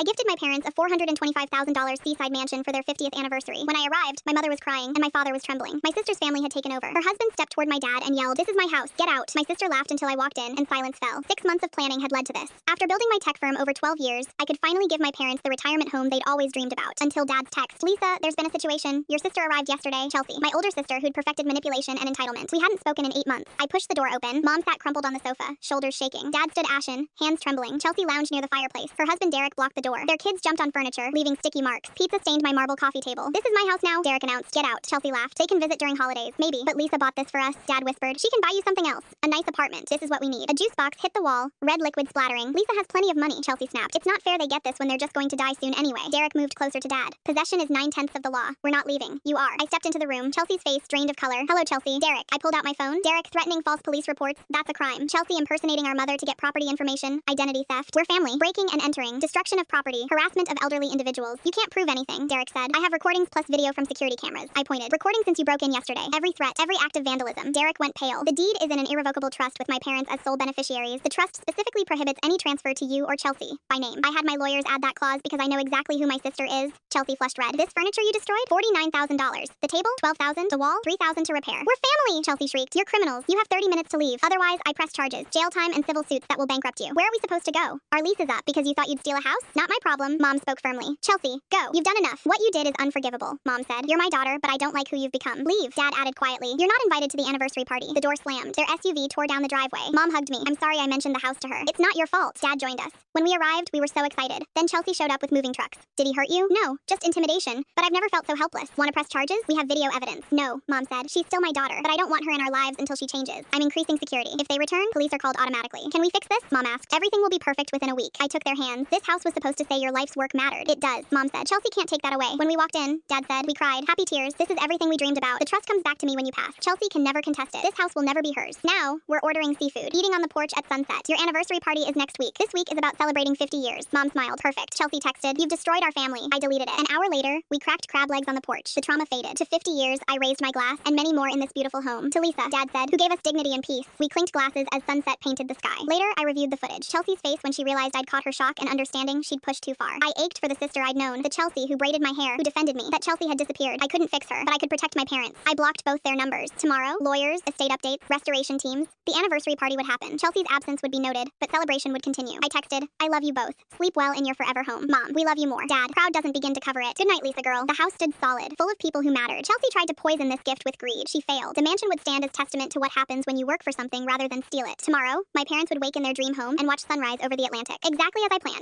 I gifted my parents a $425,000 seaside mansion for their 50th anniversary. When I arrived, my mother was crying, and my father was trembling. My sister's family had taken over. Her husband stepped toward my dad and yelled, "This is my house. Get out." My sister laughed until I walked in, and silence fell. 6 months of planning had led to this. After building my tech firm over 12 years, I could finally give my parents the retirement home they'd always dreamed about. Until Dad's text, "Lisa, there's been a situation. Your sister arrived yesterday." Chelsea, my older sister who'd perfected manipulation and entitlement. We hadn't spoken in 8 months. I pushed the door open. Mom sat crumpled on the sofa, shoulders shaking. Dad stood ashen, hands trembling. Chelsea lounged near the fireplace. Her husband Derek blocked the door. Their kids jumped on furniture, leaving sticky marks. Pizza stained my marble coffee table. "This is my house now," Derek announced. "Get out." Chelsea laughed. "They can visit during holidays." "Maybe, but Lisa bought this for us," Dad whispered. "She can buy you something else. A nice apartment. This is what we need." A juice box hit the wall, red liquid splattering. "Lisa has plenty of money," Chelsea snapped. "It's not fair they get this when they're just going to die soon anyway." Derek moved closer to Dad. "Possession is 9/10 of the law. We're not leaving. You are." I stepped into the room. Chelsea's face drained of color. "Hello, Chelsea." "Derek." I pulled out my phone. "Derek, threatening false police reports. That's a crime." Chelsea impersonating our mother to get property information. Identity theft. "We're family." "Breaking and entering. Destruction of property. Harassment of elderly individuals." "You can't prove anything," Derek said. "I have recordings plus video from security cameras." I pointed. "Recording since you broke in yesterday. Every threat, every act of vandalism." Derek went pale. "The deed is in an irrevocable trust with my parents as sole beneficiaries. The trust specifically prohibits any transfer to you or Chelsea by name. I had my lawyers add that clause because I know exactly who my sister is." Chelsea flushed red. "This furniture you destroyed? $49,000. The table? $12,000. The wall? $3,000 to repair." "We're family!" Chelsea shrieked. "You're criminals. You have 30 minutes to leave. Otherwise, I press charges. Jail time and civil suits that will bankrupt you." "Where are we supposed to go?" "Our lease is up because you thought you'd steal a house? Not my problem." Mom spoke firmly. "Chelsea, go. You've done enough. What you did is unforgivable." Mom said. "You're my daughter, but I don't like who you've become." "Leave," Dad added quietly. "You're not invited to the anniversary party." The door slammed. Their SUV tore down the driveway. Mom hugged me. "I'm sorry I mentioned the house to her." "It's not your fault." Dad joined us. When we arrived, we were so excited. Then Chelsea showed up with moving trucks. "Did he hurt you?" "No, just intimidation. But I've never felt so helpless." "Want to press charges? We have video evidence." "No," Mom said. "She's still my daughter, but I don't want her in our lives until she changes. I'm increasing security. If they return, police are called automatically." "Can we fix this?" Mom asked. "Everything will be perfect within a week." I took their hands. "This house was supposed to say your life's work mattered." "It does," Mom said. "Chelsea can't take that away." When we walked in, Dad said. We cried. Happy tears. "This is everything we dreamed about. The trust comes back to me when you pass. Chelsea can never contest it. This house will never be hers." Now, we're ordering seafood. Eating on the porch at sunset. "Your anniversary party is next week. This week is about celebrating 50 years. Mom smiled. "Perfect." Chelsea texted. "You've destroyed our family." I deleted it. An hour later, we cracked crab legs on the porch. The trauma faded. To 50 years, I raised my glass, and many more in this beautiful home. "To Lisa," Dad said, "who gave us dignity and peace." We clinked glasses as sunset painted the sky. Later, I reviewed the footage. Chelsea's face when she realized I'd caught her shock and understanding she'd pushed too far. I ached for the sister I'd known, the Chelsea who braided my hair, who defended me. That Chelsea had disappeared. I couldn't fix her, but I could protect my parents. I blocked both their numbers. Tomorrow, lawyers, estate updates, restoration teams. The anniversary party would happen. Chelsea's absence would be noted, but celebration would continue. I texted, "I love you both. Sleep well in your forever home." Mom, "We love you more." Dad, "Proud doesn't begin to cover it." "Good night, Lisa girl." The house stood solid, full of people who mattered. Chelsea tried to poison this gift with greed. She failed. The mansion would stand as testament to what happens when you work for something rather than steal it. Tomorrow, my parents would wake in their dream home and watch sunrise over the Atlantic. Exactly as I planned.